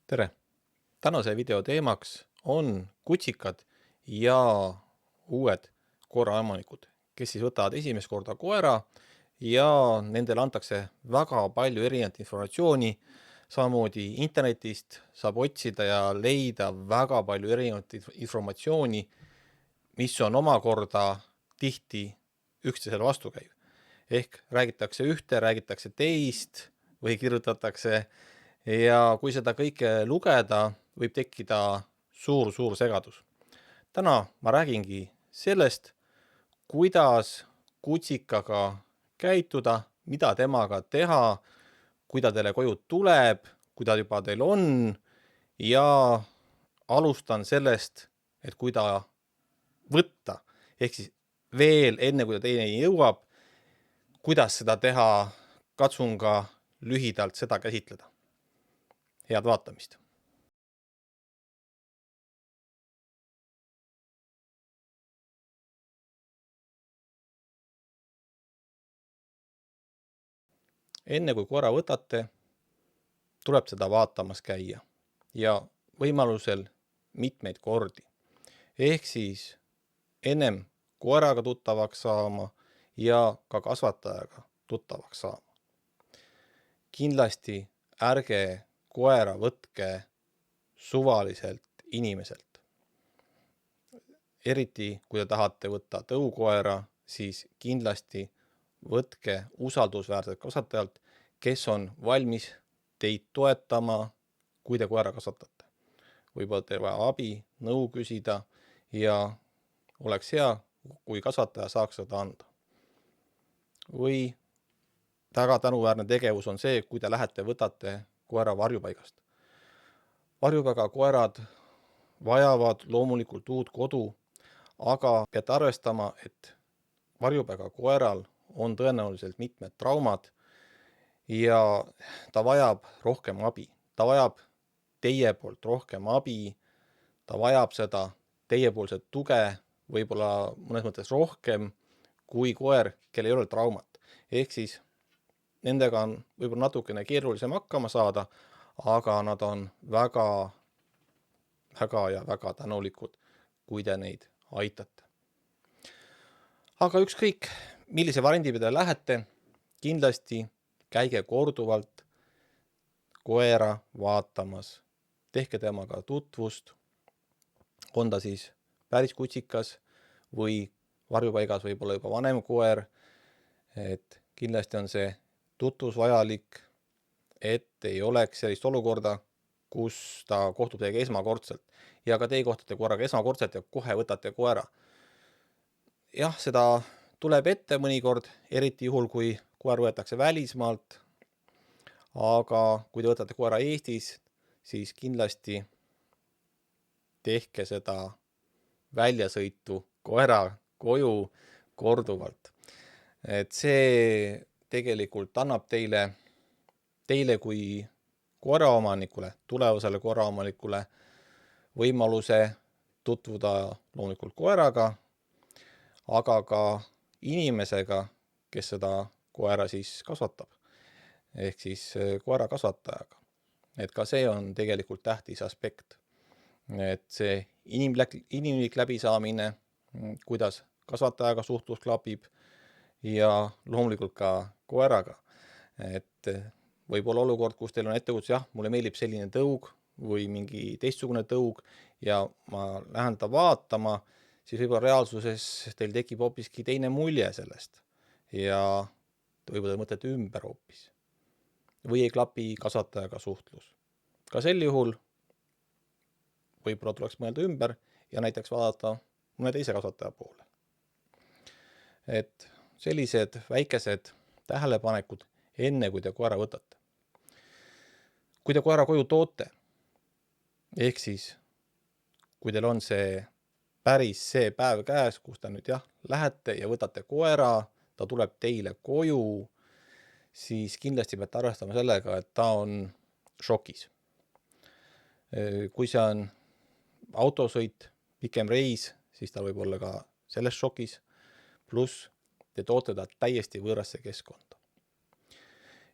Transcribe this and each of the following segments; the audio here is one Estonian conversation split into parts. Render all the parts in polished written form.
Tere! Tänase video teemaks on kutsikad ja uued koeraomanikud, kes siis võtavad esimest korda koera ja nendele antakse väga palju erinevat informatsiooni. Samamoodi internetist saab otsida ja leida väga palju erinevat informatsiooni, mis on omakorda tihti üksteisele vastukäiv. Ehk räägitakse ühte, räägitakse teist või kirjutatakse. Ja kui seda kõike lugeda, võib tekkida suur segadus. Täna ma räägingi sellest, kuidas kutsikaga käituda, mida temaga teha, kui ta teile koju tuleb, kui ta juba teil on, ja alustan sellest, et kui ta võtta, ehk siis veel enne, kui ta teieni jõuab, kuidas seda teha, katsun ka lühidalt seda käsitleda. Head vaatamist! Enne kui koera võtate, tuleb seda vaatamas käia ja võimalusel mitmeid kordi. Ehk siis ennem koeraga tuttavaks saama ja ka kasvatajaga tuttavaks saama. Kindlasti ärge koera võtke suvaliselt inimeselt. Eriti kui te tahate võtta tõukoera, siis kindlasti võtke usaldusväärselt kasvatajalt, kes on valmis teid toetama, kui te koera kasvatate. Võib-olla teil vaja abi, nõu küsida ja oleks hea, kui kasvataja saaks seda anda. Või väga tänuväärne tegevus on see, kui te lähete võtate koera varjupaigast. Varjupaiga koerad vajavad loomulikult uut kodu, aga peate arvestama, et varjupaiga koeral on tõenäoliselt mitmed traumad ja ta vajab rohkem abi. Ta vajab teie poolt rohkem abi, ta vajab seda teiepoolset tuge võib-olla mõnes mõttes rohkem kui koer, kel ei ole traumat. Ehk siis nendega on võib-olla natukene keerulisem hakkama saada, aga nad on väga tänulikud, kui te neid aitate. Aga ükskõik, millise variandiga te lähete, kindlasti käige korduvalt koera vaatamas. Tehke temaga tutvust, on ta siis päris kutsikas või varjupaigas võib-olla juba vanem koer. Et kindlasti on see tutvus vajalik, et ei oleks sellist olukorda, kus ta kohtub teiega esmakordselt. Ja ka teie kohtate koeraga esmakordselt ja kohe võtate koera. Jah, seda tuleb ette mõnikord, eriti juhul, kui koer võetakse välismaalt. Aga kui te võtate koera Eestis, siis kindlasti tehke seda väljasõitu koera koju korduvalt. Et see tegelikult annab teile kui koeraomanikule, tulevasele koeraomanikule võimaluse tutvuda loomulikult koeraga, aga ka inimesega, kes seda koera siis kasvatab. Ehk siis koera kasvatajaga. Et ka see on tegelikult tähtis aspekt. Et see inimlik läbisaamine, kuidas kasvatajaga suhtlus klapib ja loomulikult ka koeraga. Et võib olla olukord, kus teil on ettekujutus, jah, mulle meeldib selline tõug või mingi teistsugune tõug ja ma lähen ta vaatama, siis võib-olla reaalsuses teil tekib hoopiski teine mulje sellest ja võib-olla te mõtlete ümber hoopis. Või ei klapi kasvatajaga suhtlus. Ka sel juhul võib-olla tuleks mõelda ümber ja näiteks vaadata mõne teise kasvataja poole. Et sellised väikesed tähelepanekud enne, kui te koera võtate. Kui te koera koju toote, ehk siis kui teil on see päris see päev käes, kus te nüüd lähete ja võtate koera, ta tuleb teile koju, siis kindlasti peate arvestama sellega, et ta on šokis. Kui see on autosõit, pikem reis, siis ta võib olla ka selles šokis, pluss te toote ta täiesti võõrasse keskkonda.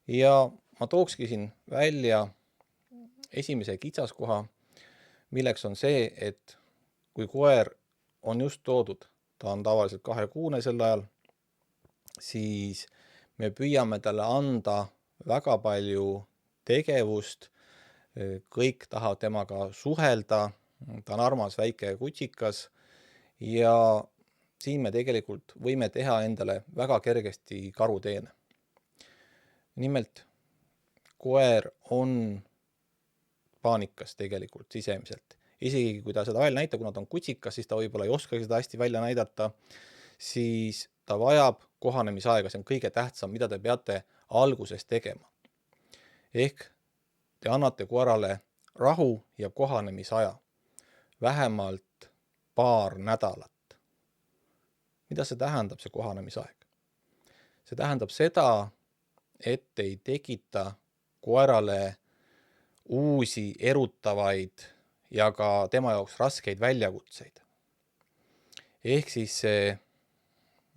Ja ma tookski siin välja, esimese kitsaskoha, milleks on see, et kui koer on just toodud, ta on tavaliselt 2-kuune sel ajal, siis me püüame talle anda väga palju tegevust, kõik tahavad temaga suhelda, ta on armas väike kutsikas ja siin me tegelikult võime teha endale väga kergesti karuteene. Nimelt, koer on paanikas tegelikult sisemiselt. Isegi kui ta seda välja näitab, kuna ta on kutsikas, siis ta võib-olla ei oskagi seda hästi välja näidata, siis ta vajab kohanemisaega, see on kõige tähtsam, mida te peate alguses tegema. Ehk te annate koerale rahu ja kohanemisaja, vähemalt paar nädalat. Mida see tähendab, see kohanemisaeg? See tähendab seda, et ei tekita koerale uusi erutavaid ja ka tema jaoks raskeid väljakutseid. Ehk siis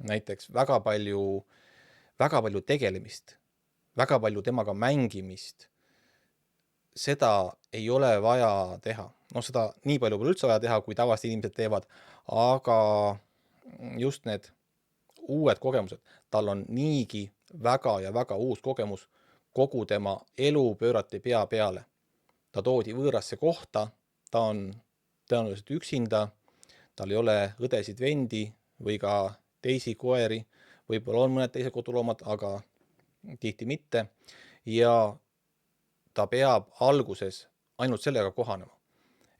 näiteks väga palju tegelemist, väga palju temaga mängimist, seda ei ole vaja teha. Seda nii palju pole üldse vaja teha, kui tavaliselt inimesed teevad, aga just need uued kogemused, tal on niigi väga ja väga uus kogemus, kogu tema elu pöörati pea peale. Ta toodi võõrasse kohta, ta on tõenäoliselt üksinda, tal ei ole õdesid, vendi või ka teisi koeri, võib-olla on mõned teised koduloomad, aga tihti mitte. Ja ta peab alguses ainult sellega kohanema,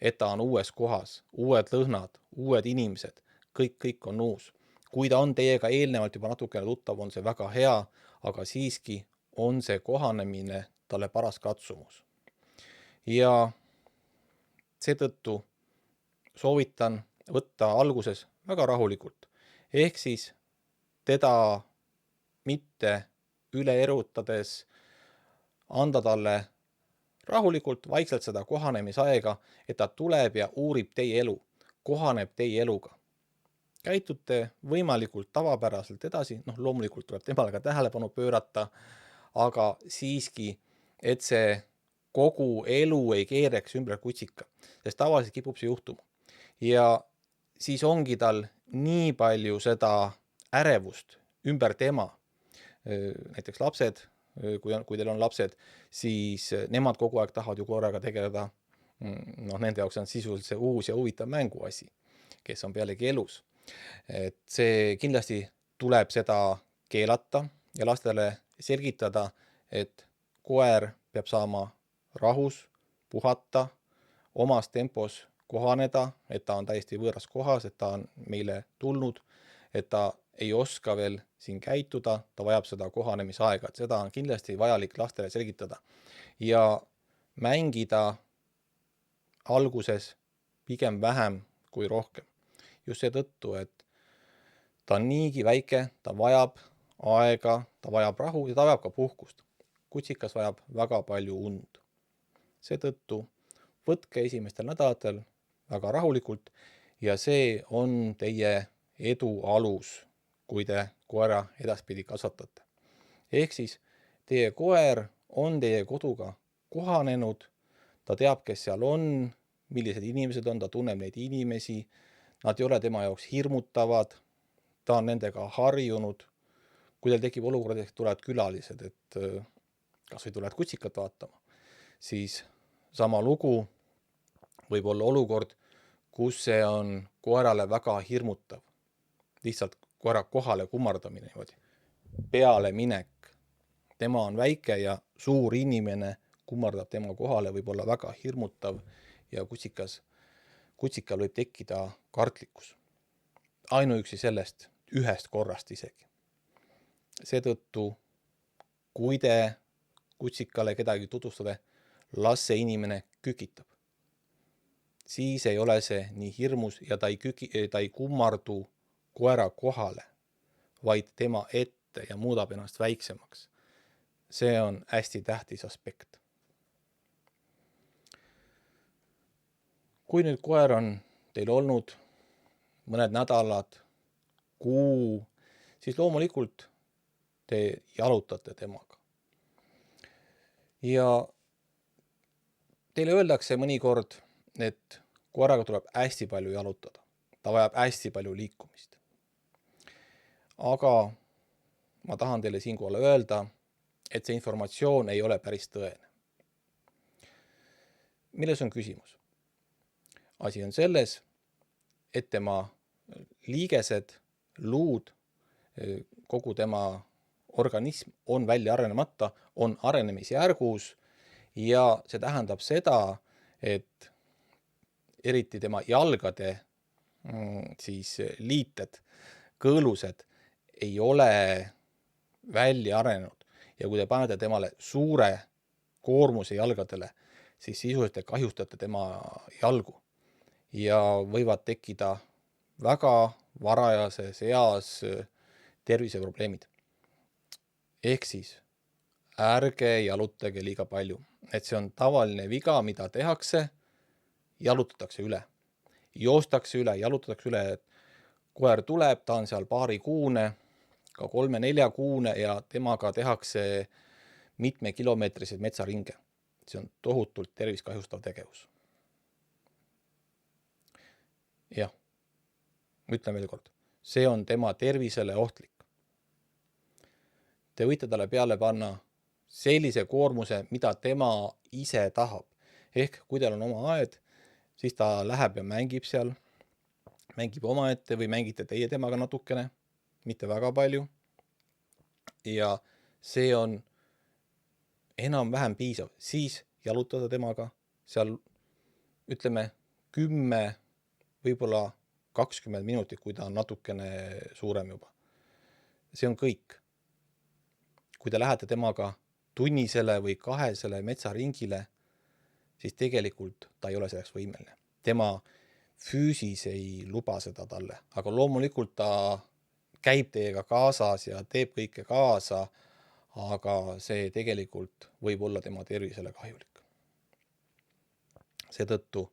et ta on uues kohas, uued lõhnad, uued inimesed, kõik on uus. Kui ta on teiega eelnevalt juba natukene tuttav, on see väga hea, aga siiski on see kohanemine talle paras katsumus. Ja seetõttu soovitan võtta alguses väga rahulikult. Ehk siis teda mitte üle erutades anda talle rahulikult, vaikselt seda kohanemisaega, et ta tuleb ja uurib teie elu, kohaneb teie eluga. Käitute võimalikult tavapäraselt edasi, loomulikult tuleb temale ka tähelepanu pöörata, aga siiski, et see kogu elu ei keereks ümber kutsika, sest tavaliselt kipub see juhtuma. Ja siis ongi tal nii palju seda ärevust ümber tema. Näiteks lapsed, kui teil on lapsed, siis nemad kogu aeg tahavad ju koeraga tegeleda. Nende jaoks on sisuliselt see uus ja huvitav mänguasi, kes on pealegi elus. Et see kindlasti tuleb seda keelata ja lastele selgitada, et koer peab saama rahus, puhata, omas tempos kohaneda, et ta on täiesti võõras kohas, et ta on meile tulnud, et ta ei oska veel siin käituda, ta vajab seda kohanemisaega, et seda on kindlasti vajalik lastele selgitada. Ja mängida alguses pigem vähem kui rohkem. Just seetõttu, et ta on niigi väike, ta vajab aega, ta vajab rahu ja ta vajab ka puhkust. Kutsikas vajab väga palju und. Seetõttu võtke esimestel nädalatel väga rahulikult ja see on teie edu alus, kui te koera edaspidi kasvatate. Ehk siis teie koer on teie koduga kohanenud, ta teab, kes seal on, millised inimesed on, ta tunneb neid inimesi, nad ei ole tema jaoks hirmutavad, ta on nendega harjunud. Kui teil tekib olukord, et tulevad külalised, et kas või tulevad kutsikat vaatama, siis sama lugu võib olla olukord, kus see on koerale väga hirmutav. Lihtsalt koera kohale kummardamine, peale minek. Tema on väike ja suur inimene kummardab tema kohale, võib olla väga hirmutav ja kutsikal võib tekkida kartlikkus. Ainuüksi sellest ühest korrast isegi. Seetõttu, kui te kutsikale kedagi tutvustate, las see inimene kükitab. Siis ei ole see nii hirmus ja ta ei kummardu koera kohale, vaid tema ette ja muudab ennast väiksemaks. See on hästi tähtis aspekt. Kui nüüd koer on teil olnud mõned nädalad, kuu, siis loomulikult te jalutate temaga. Ja Teile öeldakse mõnikord, et koeraga tuleb hästi palju jalutada. Ta vajab hästi palju liikumist. Aga ma tahan teile siinkohal öelda, et see informatsioon ei ole päris tõene. Milles on küsimus? Asi on selles, et tema liigesed, luud, kogu tema organism on välja arenemata, on arenemisjärgus ja see tähendab seda, et eriti tema jalgade siis liited, kõõlused ei ole välja arenenud ja kui te panete temale suure koormuse jalgadele, siis sisuliselt te kahjustate tema jalgu ja võivad tekkida väga varajases eas terviseprobleemid. Ehk siis ärge jalutage liiga palju, et see on tavaline viga, mida tehakse, jalutatakse üle, joostakse üle, jalutatakse üle, et koer tuleb, ta on seal paarikuune, ka 3-4 kuune ja temaga tehakse mitmekilomeetrised metsaringe. See on tohutult tervist kahjustav tegevus. Jah, ütlen veel kord, see on tema tervisele ohtlik. Te võite talle peale panna sellise koormuse, mida tema ise tahab. Ehk kui teil on oma aed, siis ta läheb ja mängib seal, mängib omaette või mängite teie temaga natukene, mitte väga palju. Ja see on enam-vähem piisav. Siis jalutada temaga seal, ütleme, 10, võib-olla 20 minutit, kui ta on natukene suurem juba. See on kõik. Kui te lähete temaga tunnisele või 2 metsaringile, siis tegelikult ta ei ole selleks võimeline. Tema füüsis ei luba seda talle, aga loomulikult ta käib teiega kaasas ja teeb kõike kaasa, aga see tegelikult võib olla tema tervisele kahjulik. Seetõttu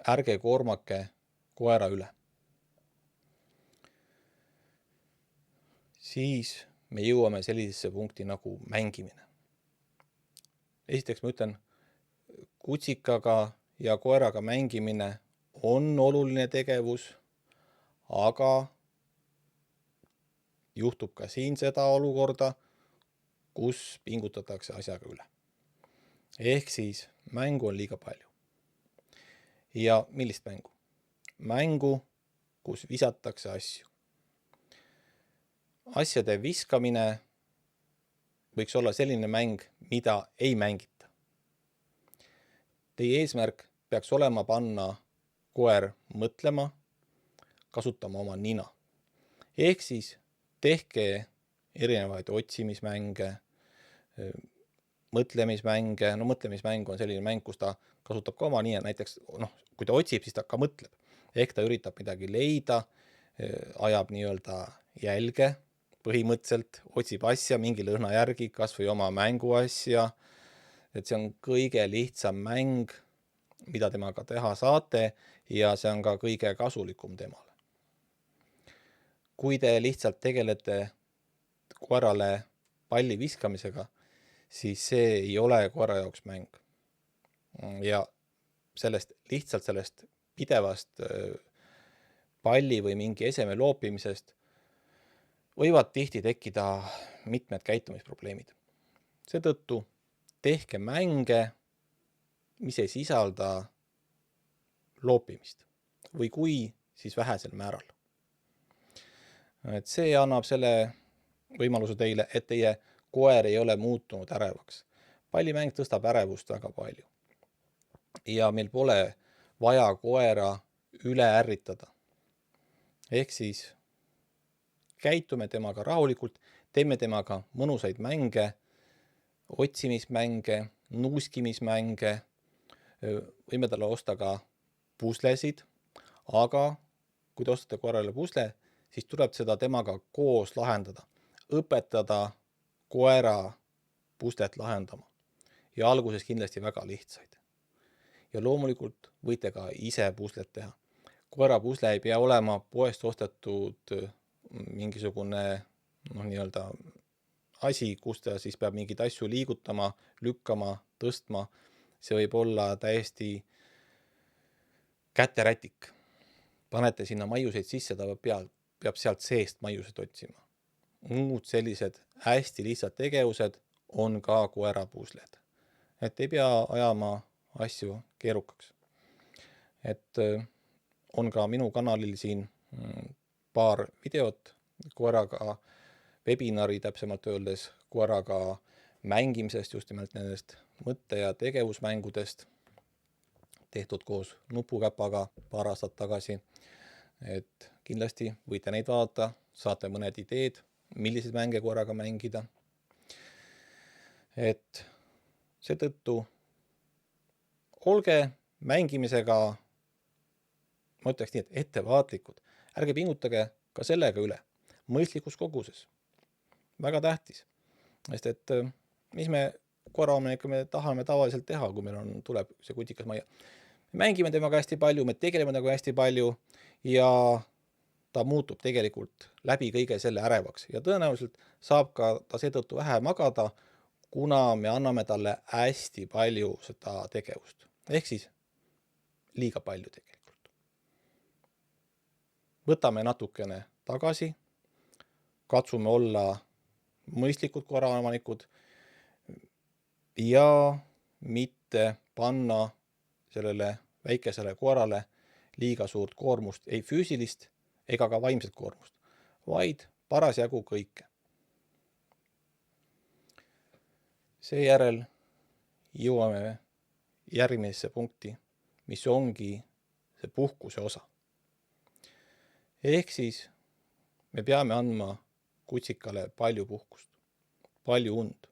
ärge koormake koera üle. Siis me jõuame sellisesse punkti nagu mängimine. Esiteks ma ütlen, kutsikaga ja koeraga mängimine on oluline tegevus, aga juhtub ka siin seda olukorda, kus pingutatakse asjaga üle. Ehk siis mängu on liiga palju. Ja millist mängu? Mängu, kus visatakse asju. Asjade viskamine võiks olla selline mäng, mida ei mängita. Teie eesmärk peaks olema panna koer mõtlema, kasutama oma nina. Ehk siis tehke erinevaid otsimismänge, mõtlemismänge. No mõtlemismäng on selline mäng, kus ta kasutab ka oma nina. Näiteks, kui ta otsib, siis ta ka mõtleb. Ehk ta üritab midagi leida, ajab nii-öelda jälge, põhimõtteliselt otsib asja mingi lõhna järgi, kas või oma mänguasja. Et see on kõige lihtsam mäng, mida temaga teha saate ja see on ka kõige kasulikum temale. Kui te lihtsalt tegelete koerale palli viskamisega, siis see ei ole koera jaoks mäng. Ja sellest pidevast palli või mingi eseme loopimisest võivad tihti tekkida mitmed käitumisprobleemid. Seetõttu tehke mänge, mis ei sisalda loopimist või kui, siis vähesel määral. Et see annab selle võimaluse teile, et teie koer ei ole muutunud ärevaks. Pallimäng tõstab ärevust väga palju. Ja meil pole vaja koera üle ärritada. Ehk siis käitume temaga rahulikult, teeme temaga mõnusaid mänge, otsimismänge, nuuskimismänge, võime talle osta ka puslesid, aga kui te ostate koerale pusle, siis tuleb seda temaga koos lahendada. Õpetada koera puslet lahendama. Ja alguses kindlasti väga lihtsaid. Ja loomulikult võite ka ise puslet teha. Koera pusle ei pea olema poest ostetud mingisugune asi, kus ta siis peab mingid asju liigutama, lükkama, tõstma. see võib olla täiesti käterätik. Panete sinna maiuseid sisse, ta peab sealt seest maiuseid otsima. Muud sellised hästi lihtsad tegevused on ka koerapuusled. Et ei pea ajama asju keerukaks. Et on ka minu kanalil siin paar videot koeraga, webinari täpsemalt öeldes, koeraga mängimisest, just nimelt nendest mõtte- ja tegevusmängudest, tehtud koos nupukäpaga paar aastat tagasi. Et kindlasti võite neid vaadata, saate mõned ideed, milliseid mänge koeraga mängida. Et seetõttu olge mängimisega, ma ütleks nii, et ettevaatlikud. Ärge pingutage ka sellega üle. Mõistlikus koguses. Väga tähtis. Sest et mis me koeraomanikega me tahame tavaliselt teha, kui meil tuleb see kutikas majja. Me mängime temaga hästi palju, me tegeleme temaga hästi palju ja ta muutub tegelikult läbi kõige selle ärevaks. Ja tõenäoliselt saab ka ta seetõttu vähe magada, kuna me anname talle hästi palju seda tegevust. Ehk siis liiga palju tegelikult. Võtame natukene tagasi, katsume olla mõistlikud koeraomanikud ja mitte panna sellele väikesele koerale liiga suurt koormust, ei füüsilist ega ka vaimset koormust, vaid parasjagu kõike. Seejärel jõuame järgmisesse punkti, mis ongi see puhkuse osa. Ehk siis me peame andma kutsikale palju puhkust, palju und.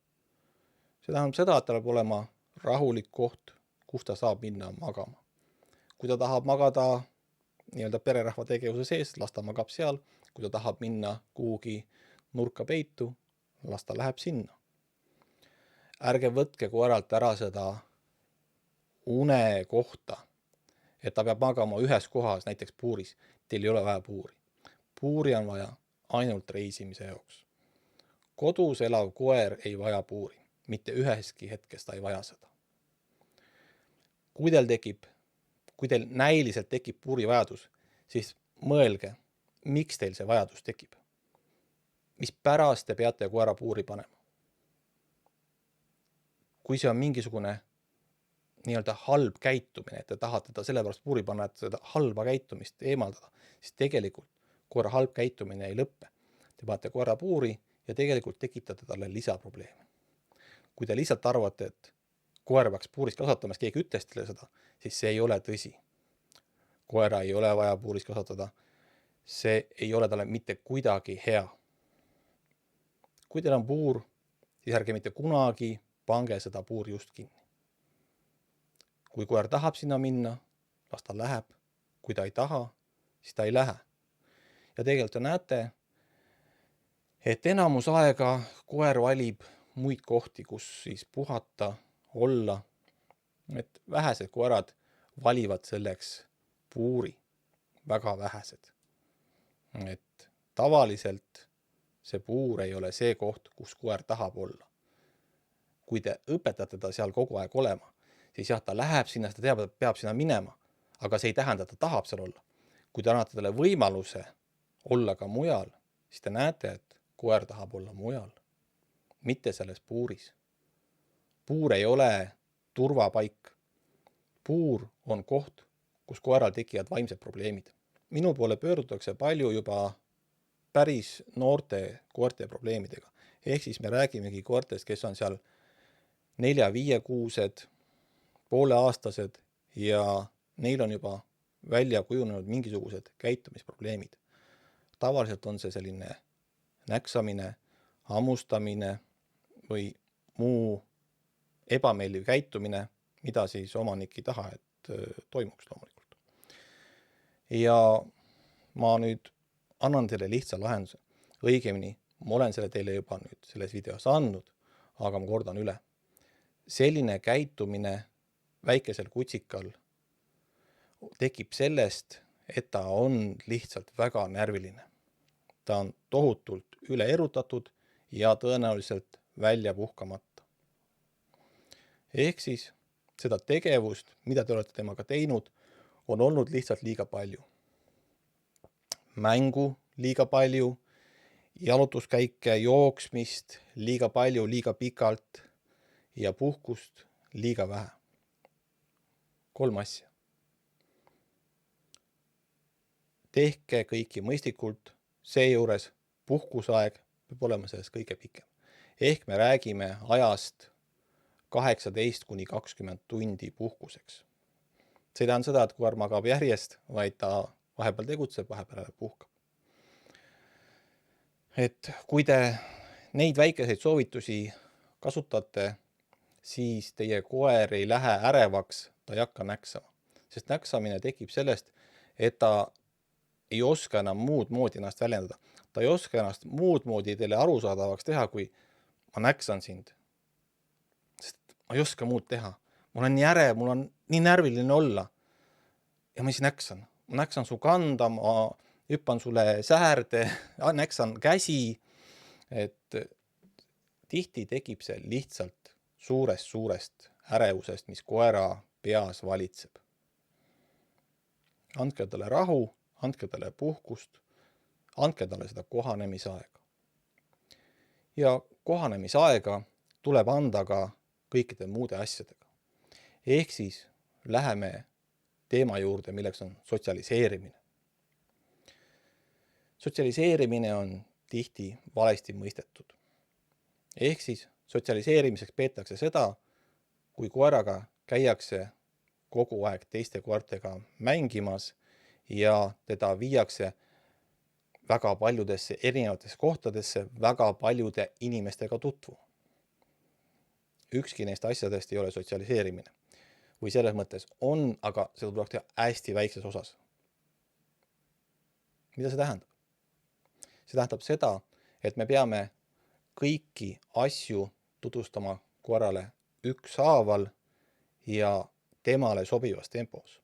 See tähendab seda, et tal peab olema rahulik koht, kus ta saab minna magama. Kui ta tahab magada nii-öelda pererahva tegevuse sees, las ta magab seal. Kui ta tahab minna kuhugi nurka peitu, las ta läheb sinna. Ärge võtke koeralt ära seda une kohta, et ta peab magama ühes kohas, näiteks puuris. Teil ei ole vaja puuri. Puuri on vaja ainult reisimise jaoks. Kodus elav koer ei vaja puuri. Mitte üheski hetkes ta ei vaja seda. Kui teil näiliselt tekib puuri vajadus, siis mõelge, miks teil see vajadus tekib. Mis pärast te peate koera puuri panema? Kui see on mingisugune nii-öelda halb käitumine, et te tahate ta sellepärast puuri panna, et seda halba käitumist eemaldada, siis tegelikult koera halb käitumine ei lõppe. Te panete koera puuri ja tegelikult tekitate talle lisaprobleeme. Kui te lihtsalt arvate, et koer peaks puuris kasvatama, siis keegi ütles teile seda, siis see ei ole tõsi. Koera ei ole vaja puuris kasvatada. See ei ole talle mitte kuidagi hea. Kui teil on puur, siis ärge mitte kunagi pange seda puuri just kinni. Kui koer tahab sinna minna, las ta läheb. Kui ta ei taha, siis ta ei lähe. Ja tegelikult te näete, et enamus aega koer valib muid kohti, kus siis puhata, olla. Et vähesed koerad valivad selleks puuri. Väga vähesed. Et tavaliselt see puur ei ole see koht, kus koer tahab olla. Kui te õpetate ta seal kogu aeg olema, siis jah, ta läheb sinna, ta teab, et peab sinna minema, aga see ei tähenda, et ta tahab seal olla. Kui te annate talle võimaluse olla ka mujal, siis te näete, et koer tahab olla mujal, mitte selles puuris. Puur ei ole turvapaik. Puur on koht, kus koeral tekivad vaimsed probleemid. Minu poole pöördutakse palju juba päris noorte koerte probleemidega. Ehk siis me räägimegi koertest, kes on seal 4-5 kuused, pooleaastased ja neil on juba välja kujunenud mingisugused käitumisprobleemid. Tavaliselt on see selline näksamine, hammustamine või muu ebameeldiv käitumine, mida siis omanik ei taha, et toimuks loomulikult. Ja ma nüüd annan teile lihtsa lahenduse. Õigemini, ma olen selle teile juba nüüd selles videos andnud, aga ma kordan üle. Selline käitumine väikesel kutsikal tekib sellest, et ta on lihtsalt väga närviline. Ta on tohutult üle erutatud ja tõenäoliselt välja puhkamata. Ehk siis seda tegevust, mida te olete temaga teinud, on olnud lihtsalt liiga palju. Mängu liiga palju, jalutuskäike, jooksmist liiga palju, liiga pikalt ja puhkust liiga vähe. 3 asja. Tehke kõiki mõistlikult, seejuures puhkusaeg peab olema sellest kõige pikem. Ehk me räägime ajast 18–20 tundi puhkuseks. See ei tähenda seda, et koer magab järjest, vaid ta vahepeal tegutseb, vahepeal puhkab. Et kui te neid väikeseid soovitusi kasutate, siis teie koer ei lähe ärevaks, ta ei hakka näksama. Sest näksamine tekib sellest, et ta ei oska enam muud moodi ennast väljendada. Ta ei oska ennast muud moodi teile arusaadavaks teha, kui ma näksan sind. Sest ma ei oska muud teha. Mul on nii ärev, mul on nii närviline olla. Ja ma siis näksan. Ma näksan su kanda, ma hüppan sulle säärde, näksan käsi. Et tihti tekib see lihtsalt suurest ärevusest, mis koera peas valitseb. Andke talle rahu, andke talle puhkust, andke talle seda kohanemisaega. Ja kohanemisaega tuleb anda ka kõikide muude asjadega. Ehk siis läheme teema juurde, milleks on sotsialiseerimine. Sotsialiseerimine on tihti valesti mõistetud. Ehk siis sotsialiseerimiseks peetakse seda, kui koeraga käiakse kogu aeg teiste koertega mängimas ja teda viiakse väga paljudesse erinevatesse kohtadesse, väga paljude inimestega tutvu. Ükski neist asjadest ei ole sotsialiseerimine. Või selles mõttes on, aga seda tuleks teha hästi väikses osas. Mida see tähendab? See tähendab seda, et me peame kõiki asju tutvustama koerale ükshaaval ja temale sobivas tempos.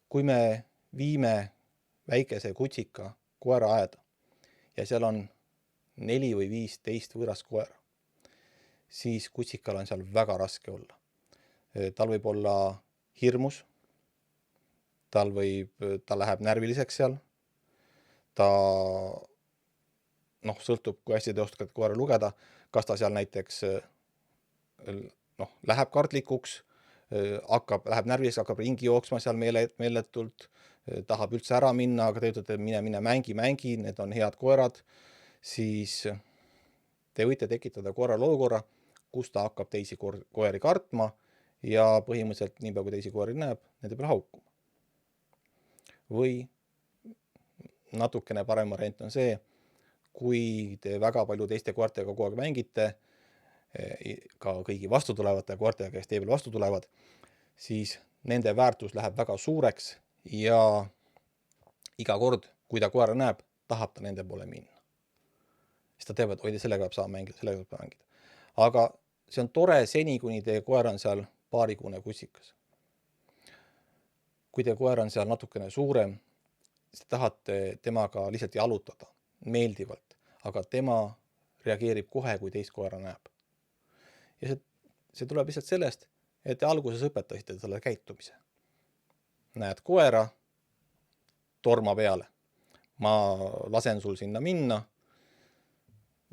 Kui me viime väikese kutsika koera aeda ja seal on 4 või 15 võõrast koera, siis kutsikal on seal väga raske olla. Tal võib olla hirmus, ta läheb närviliseks seal, ta sõltub, kui hästi te oskate koera lugeda, kas ta seal näiteks läheb kartlikuks, läheb närviliseks, hakkab ringi jooksma seal meeletult, tahab üldse ära minna, aga te ütlete, mine mängi, need on head koerad, siis te võite tekitada koerale olukorra, kus ta hakkab teisi koeri kartma ja põhimõtteliselt nii palju, kui teisi koeri näeb, nende peale haukuma. Või natukene parem variant on see, kui te väga palju teiste koertega kogu aeg mängite, ka kõigi vastu tulevate koertega, kes teie peale vastu tulevad, siis nende väärtus läheb väga suureks ja iga kord, kui ta koera näeb, tahab ta nende poole minna. Siis ta teab, et sellega peab saama mängida. Aga see on tore seni, kuni teie koer on seal paarikuune kutsikas. Kui teie koer on seal natukene suurem, siis tahate temaga lihtsalt jalutada meeldivalt, aga tema reageerib kohe, kui teist koera näeb. Ja see tuleb lihtsalt sellest, et te alguses õpetasite talle käitumise. Näed koera, torma peale. Ma lasen sul sinna minna.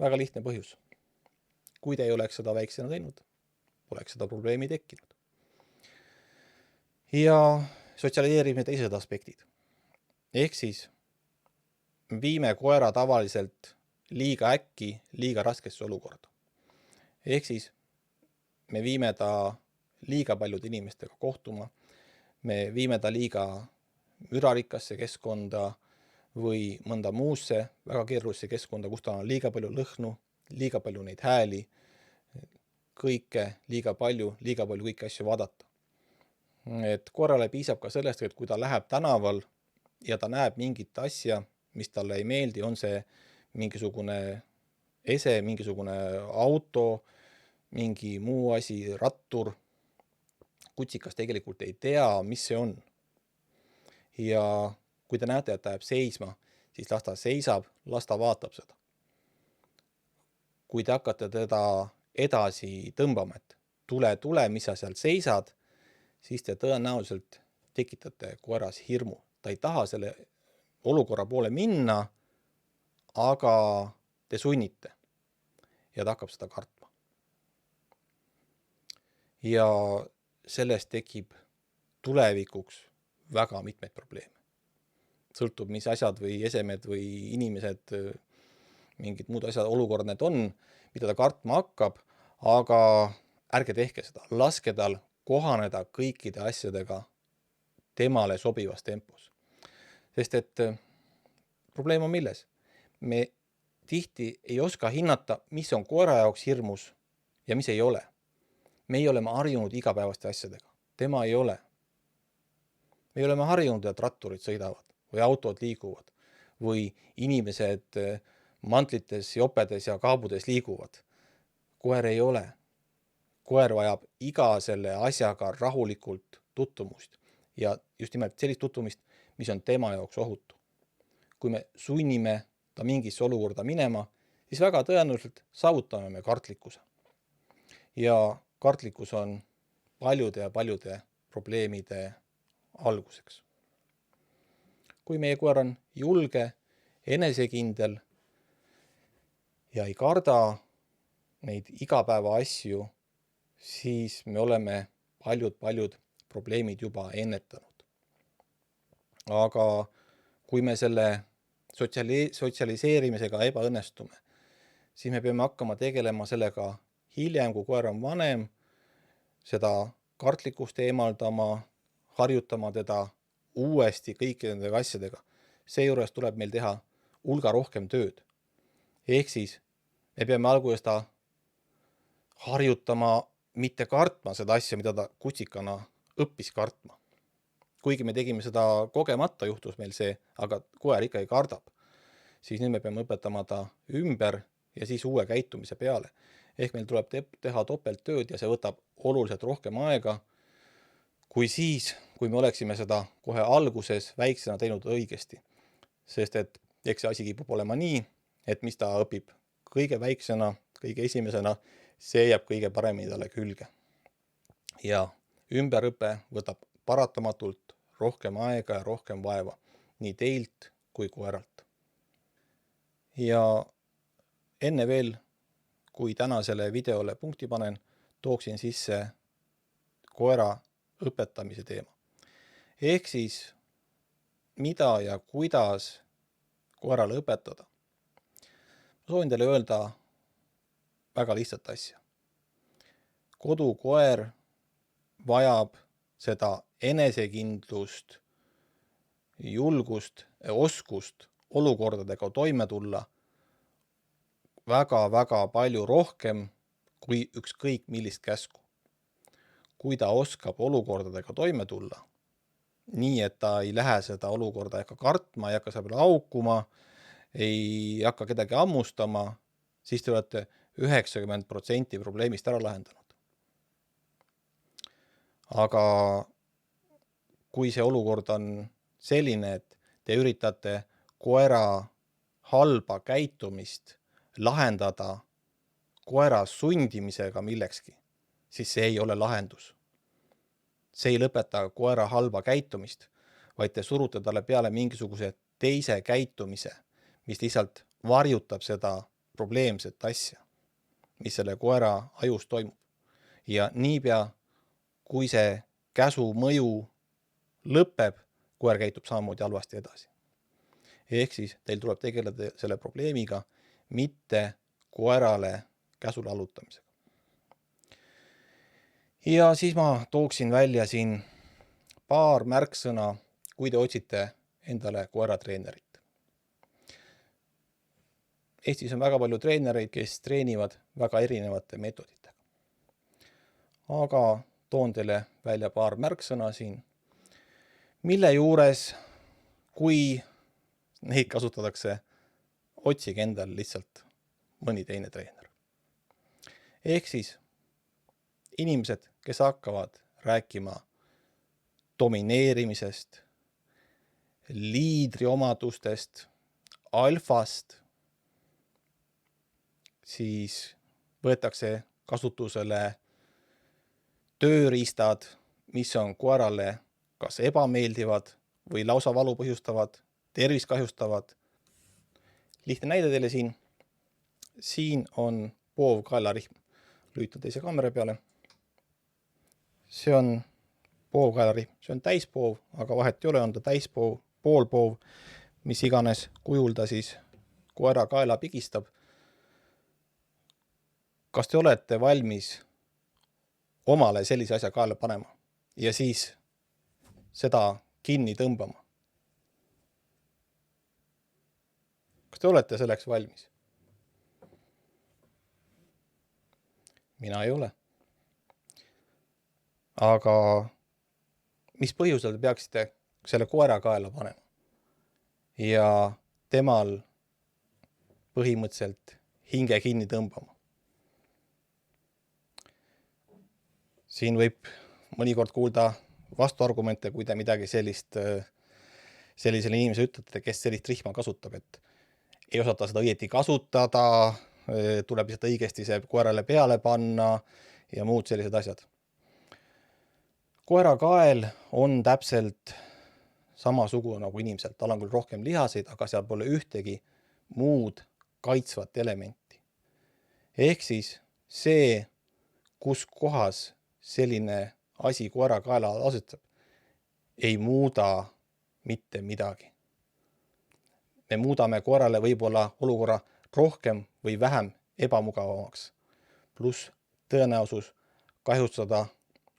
Väga lihtne põhjus. Kui te ei oleks seda väiksena teinud, poleks seda probleemi tekkinud. Ja sotsialiseerime teised aspektid. Ehk siis viime koera tavaliselt liiga äkki, liiga raskesse olukorda. Ehk siis me viime ta liiga paljude inimestega kohtuma, me viime ta liiga mürarikkasse keskkonda või mõnda muusse väga keerulisse keskkonda, kus tal on liiga palju lõhnu, liiga palju neid hääli, kõike liiga palju kõiki asju vaadata. Et koerale piisab ka sellest, et kui ta läheb tänaval ja ta näeb mingit asja, mis talle ei meeldi, on see mingisugune ese, mingisugune auto, mingi muu asi, rattur. Kutsikas tegelikult ei tea, mis see on. Ja kui te näete, et ta jääb seisma, siis las ta seisab, las ta vaatab seda. Kui te hakkate teda edasi tõmbama, et tule, mis sa seal seisad, siis te tõenäoliselt tekitate koeras hirmu. Ta ei taha selle olukorra poole minna, aga te sunnite ja ta hakkab seda kartma. Ja sellest tekib tulevikuks väga mitmeid probleeme. Sõltub, mis asjad või esemed või inimesed, mingid muud asjad, olukord need on, mida ta kartma hakkab, aga ärge tehke seda. Laske tal kohaneda kõikide asjadega temale sobivas tempos. Sest et probleem on milles? Me tihti ei oska hinnata, mis on koera jaoks hirmus ja mis ei ole. Meie oleme harjunud igapäevaste asjadega. Tema ei ole. Me oleme harjunud, et ratturid sõidavad või autod liiguvad või inimesed mantlites, jopedes ja kaabudes liiguvad. Koer ei ole. Koer vajab iga selle asjaga rahulikult tuttumust ja just nimelt sellist tuttumist, mis on tema jaoks ohutu. Kui me sunnime ta mingisse olukorda minema, siis väga tõenäoliselt saavutame me kartlikkuse. Ja kartlikkus on paljude probleemide alguseks. Kui meie koer on julge, enesekindel ja ei karda neid igapäeva asju, siis me oleme paljud probleemid juba ennetanud. Aga kui me selle sotsialiseerimisega ebaõnnestume, siis me peame hakkama tegelema sellega hiljem, kui koer on vanem, seda kartlikkust eemaldama, harjutama teda uuesti kõikide nende asjadega. Seejuures tuleb meil teha hulga rohkem tööd. Ehk siis me peame alguses ta harjutama mitte kartma seda asja, mida ta kutsikana õppis kartma. Kuigi me tegime seda kogemata, juhtus meil see, aga koer ikkagi kardab. Siis nüüd me peame õpetama ta ümber ja siis uue käitumise peale. Ehk meil tuleb teha topelttööd ja see võtab oluliselt rohkem aega, kui siis, kui me oleksime seda kohe alguses väiksena teinud õigesti. Sest et eks see asi kipub olema nii, et mis ta õpib kõige väiksena, kõige esimesena, see jääb kõige paremini talle külge. Ja ümberõpe võtab paratamatult rohkem aega ja rohkem vaeva, nii teilt kui koeralt. Ja enne veel, kui tänasele videole punkti panen, tooksin sisse koera õpetamise teema. Ehk siis, mida ja kuidas koerale õpetada. Ma soovin teile öelda väga lihtsat asja. Kodukoer vajab seda enesekindlust, julgust ja oskust olukordadega toime tulla väga palju rohkem kui ükskõik millist käsku. Kui ta oskab olukordadega toime tulla, nii et ta ei lähe seda olukorda ega kartma, ei hakka selle peale aukuma, ei hakka kedagi hammustama, siis te olete 90% probleemist ära lahendanud. Aga kui see olukord on selline, et te üritate koera halba käitumist lahendada koera sundimisega millekski, siis see ei ole lahendus. See ei lõpeta koera halba käitumist, vaid te surute talle peale mingisuguse teise käitumise, mis lihtsalt varjutab seda probleemset asja, mis selle koera ajus toimub. Ja niipea, kui see käsu mõju lõpeb, koer käitub samamoodi halvasti edasi. Ehk siis teil tuleb tegeleda selle probleemiga, mitte koerale käsule allutamisega. Ja siis ma tooksin välja siin paar märksõna, kui te otsite endale koeratreenerit. Eestis on väga palju treenereid, kes treenivad väga erinevate meetoditega. Aga toon teile välja paar märksõna siin, mille juures, kui neid kasutatakse, otsige endale lihtsalt mõni teine treener. Ehk siis inimesed, kes hakkavad rääkima domineerimisest, liidriomadustest, alfast, siis võetakse kasutusele tööriistad, mis on koerale kas ebameeldivad või lausa valu põhjustavad, tervist kahjustavad. Lihtne näide teile siin. Siin on poov kaelarihm. Lülitan teise kaamera peale. See on poov kaelarihm. See on täispoov, aga vahet ei ole, on ta täispoov, poolpoov, mis iganes kujul ta siis koera kaela pigistab. Kas te olete valmis omale sellise asja kaela panema ja siis seda kinni tõmbama? Kas te olete selleks valmis? Mina ei ole. Aga mis põhjusel te peaksite selle koera kaela panema? Ja temal põhimõtteliselt hinge kinni tõmbama. Siin võib mõnikord kuulda vastuargumente, kui te midagi sellisele inimese ütlete, kes sellist rihma kasutab, et ei osata seda õieti kasutada, tuleb lihtsalt õigesti see koerale peale panna ja muud sellised asjad. Koera kael on täpselt samasugune nagu inimeselt. Tal on küll rohkem lihaseid, aga seal pole ühtegi muud kaitsvat elementi. Ehk siis see, kus kohas selline asi koera kaela asetab, ei muuda mitte midagi. Me muudame koerale võib-olla olukorra rohkem või vähem ebamugavamaks. Pluss tõenäosus kahjustada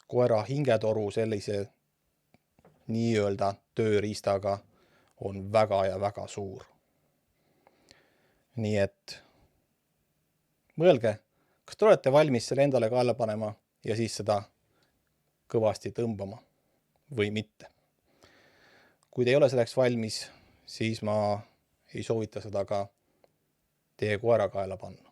koera hingetoru sellise nii-öelda tööriistaga on väga ja väga suur. Nii et mõelge, kas te olete valmis selle endale kaela panema ja siis seda kõvasti tõmbama või mitte. Kui te ei ole selleks valmis, siis ma ei soovita seda ka teie koera kaela panna.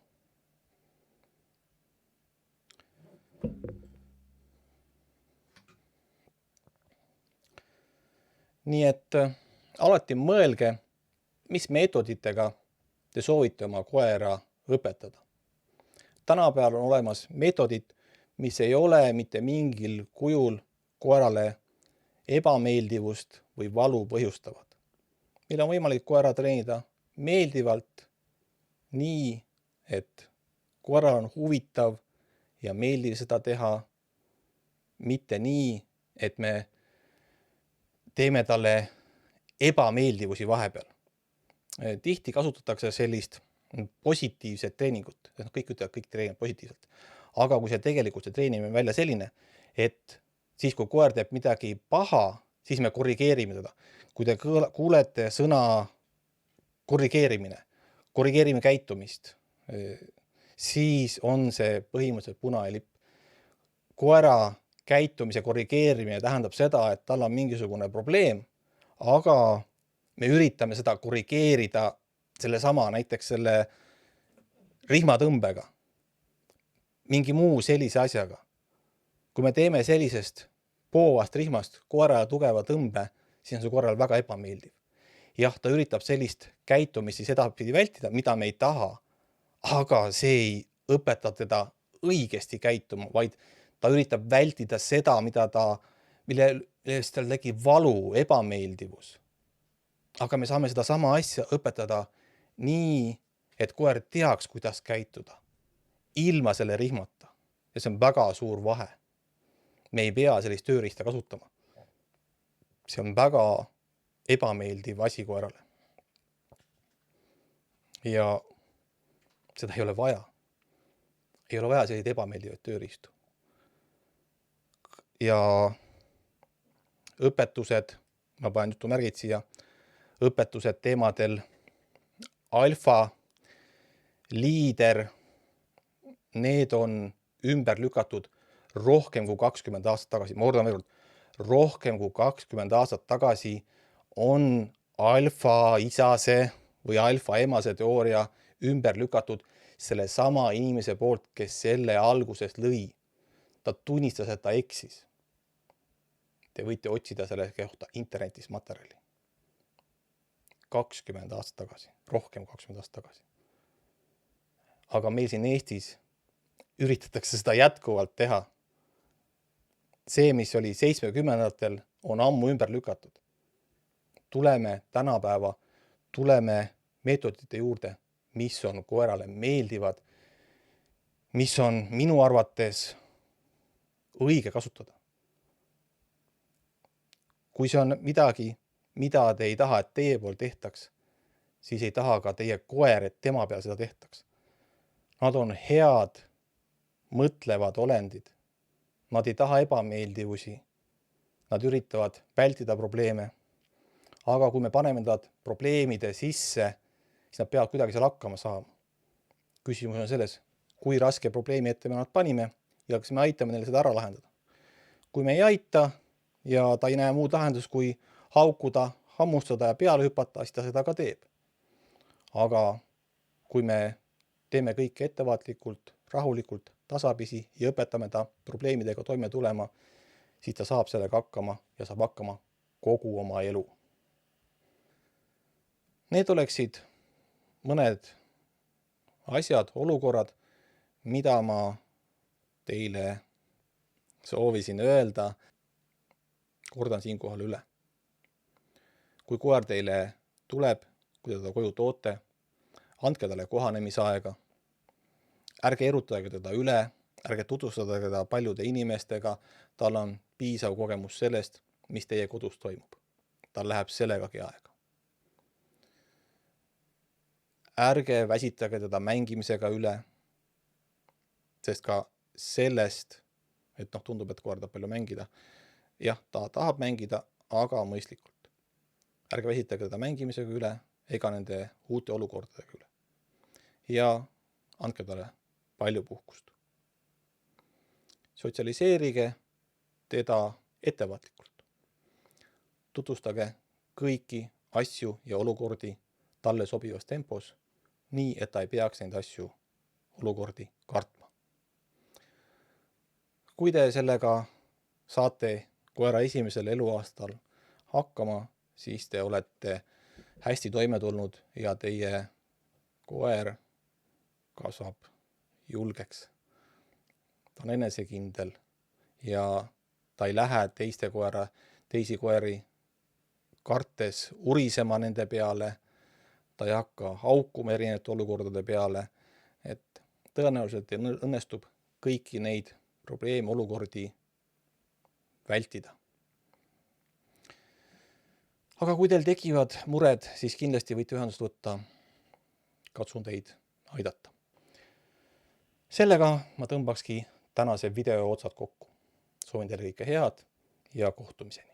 Nii et alati mõelge, mis meetoditega te soovite oma koera õpetada. Tänapäeval on olemas meetodid, mis ei ole mitte mingil kujul koerale ebameeldivust või valu põhjustavad. Meil on võimalik koera treenida meeldivalt nii, et koeral on huvitav ja meeldiv seda teha, mitte nii, et me teeme talle ebameeldivusi vahepeal. Tihti kasutatakse sellist positiivset treeningut. Kõik ütlevad, kõik treenivad positiivselt. Aga kui see tegelikult see treenimine on välja selline, et siis kui koer teeb midagi paha, siis me korrigeerime teda. Kui te kuulete sõna korrigeerime käitumist, siis on see põhimõtteliselt punalipp. Koera käitumise korrigeerimine tähendab seda, et tal on mingisugune probleem, aga me üritame seda korrigeerida näiteks selle rihmatõmbega, mingi muu sellise asjaga. Kui me teeme sellisest poovast rihmast koerale tugeva tõmbe, siis on see koerale väga ebameeldiv. Jah, ta üritab sellist käitumist siis edapidi vältida, mida me ei taha, aga see ei õpeta teda õigesti käituma, vaid ta üritab vältida seda, millest tal tegi valu, ebameeldivus. Aga me saame seda sama asja õpetada nii, et koer teaks, kuidas käituda, ilma selle rihmata. Ja see on väga suur vahe. Me ei pea sellist tööriista kasutama. See on väga ebameeldiv asi koerale. Ja seda ei ole vaja. Ei ole vaja selliseid ebameeldivaid tööriistu. Ja õpetused, ma panen jutumärgid siia, õpetused teemadel alfa, liider, need on ümber lükatud rohkem kui 20 aastat tagasi. Ma kordan veel kord, rohkem kui 20 aastat tagasi on alfa isase või alfa emase teooria ümber lükatud selle sama inimese poolt, kes selle alguses lõi. Ta tunnistas, et ta eksis. Te võite otsida selle kohta internetis materjali. 20 aastat tagasi, rohkem 20 aastat tagasi. Aga meil siin Eestis üritatakse seda jätkuvalt teha. See, mis oli 70-ndatel, on ammu ümber lükatud. Tuleme tänapäeva, tuleme meetodite juurde, mis on koerale meeldivad, mis on minu arvates õige kasutada. Kui see on midagi, mida te ei taha, et teie pool tehtaks, siis ei taha ka teie koer, et tema peal seda tehtaks. Nad on head, mõtlevad olendid. Nad ei taha ebameeldivusi. Nad üritavad vältida probleeme. Aga kui me paneme nad probleemide sisse, siis nad peavad kuidagi seal hakkama saama. Küsimus on selles, kui raske probleemi ette me nad panime ja kas me aitame neile seda ära lahendada. Kui me ei aita ja ta ei näe muud lahendust kui haukuda, hammustada ja peale hüpata, siis ta seda ka teeb. Aga kui me teeme kõike ettevaatlikult, rahulikult, tasapisi ja õpetame ta probleemidega toime tulema, siis ta saab sellega hakkama ja saab hakkama kogu oma elu. Need oleksid mõned asjad, olukorrad, mida ma teile soovisin öelda. Kordan siinkohal üle. Kui koer teile tuleb, kui teda koju toote, andke talle kohanemisaega. Ärge erutage teda üle, ärge tutvustada teda paljude inimestega. Tal on piisav kogemus sellest, mis teie kodus toimub. Tal läheb sellegagi aega. Ärge väsitage teda mängimisega üle, sest ka sellest, et tundub, et koer tahab palju mängida. Jah, ta tahab mängida, aga mõistlikult. Ärge väsitage teda mängimisega üle ega nende uute olukordadega üle. Ja andke talle palju puhkust. Sotsialiseerige teda ettevaatlikult. Tutvustage kõiki asju ja olukordi talle sobivas tempos, nii et ta ei peaks neid asju olukordi kartma. Kui te sellega saate koera esimesel eluaastal hakkama, siis te olete hästi toime tulnud ja teie koer kasvab julgeks. Ta on enesekindel ja ta ei lähe teisi koeri kartes urisema nende peale. Ta ei hakka haukuma erinevate olukordade peale, et tõenäoliselt õnnestub kõiki neid probleeme olukordi vältida. Aga kui teil tekivad mured, siis kindlasti võite ühendust võtta. Katsun teid aidata. Sellega ma tõmbakski tänase video otsad kokku. Soovin teile kõike head ja kohtumiseni.